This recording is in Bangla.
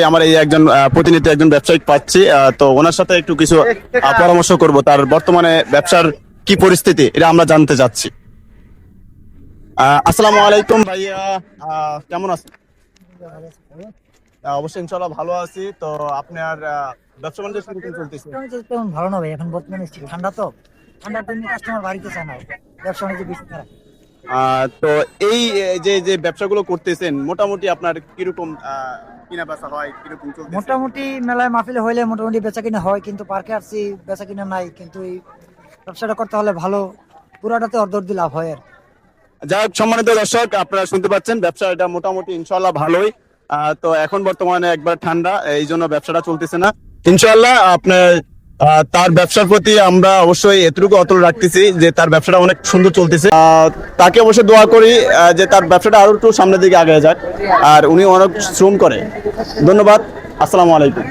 আমার এই একজন প্রতিনিধি একজন ব্যবসায়িক পাচ্ছি, তো ওনার সাথে একটু কিছু পরামর্শ করব তার বর্তমানে ব্যবসার কি পরিস্থিতি এটা আমরা জানতে চাচ্ছি। আসসালামু আলাইকুম ভাইয়া, কেমন আছেন? অবশ্যই ইনশাআল্লাহ ভালো আছি। তো আপনার ব্যবসা বাণিজ্য কেমন চলতেছে? তেমন ভালো না ভাই, এখন বর্তমানে ঠান্ডা তো, ঠান্ডার জন্য কাস্টমার বাড়িতে চায় না, ব্যবসা বাণিজ্য বেশি খারাপ। তো এই যে যে ব্যবসাগুলো করতেছেন মোটামুটি আপনার কিরকম কিনা বেচা হয়, কিরকম চলতেছে? মোটামুটি মেলায় মাহফিলে হইলে মোটামুটি বেচা কিনা হয়, কিন্তু পার্কে আসছি বেচা কিনা নাই। কিন্তু এই ব্যবসাটা করতে হলে ভালো, পুরাটাতে অর্ধ লাভ হয় আর কি। যাই হোক, সম্মানিত দর্শক, আপনারা শুনতে পাচ্ছেন ব্যবসা এটা মোটামুটি ইনশাল্লাহ ভালোই। তো এখন বর্তমানে একবার ঠান্ডা, এই জন্য ব্যবসাটা চলতেছে না। ইনশাল্লাহ আপনার তার ব্যবসার প্রতি আমরা অবশ্যই এতটুকু অটল রাখতেছি যে তার ব্যবসাটা অনেক সুন্দর চলতেছে। তাকে অবশ্যই দোয়া করি যে তার ব্যবসাটা আরো একটু সামনের দিকে আগে যাক। আর উনি অনেক শ্রম করে। ধন্যবাদ। আসসালামু আলাইকুম।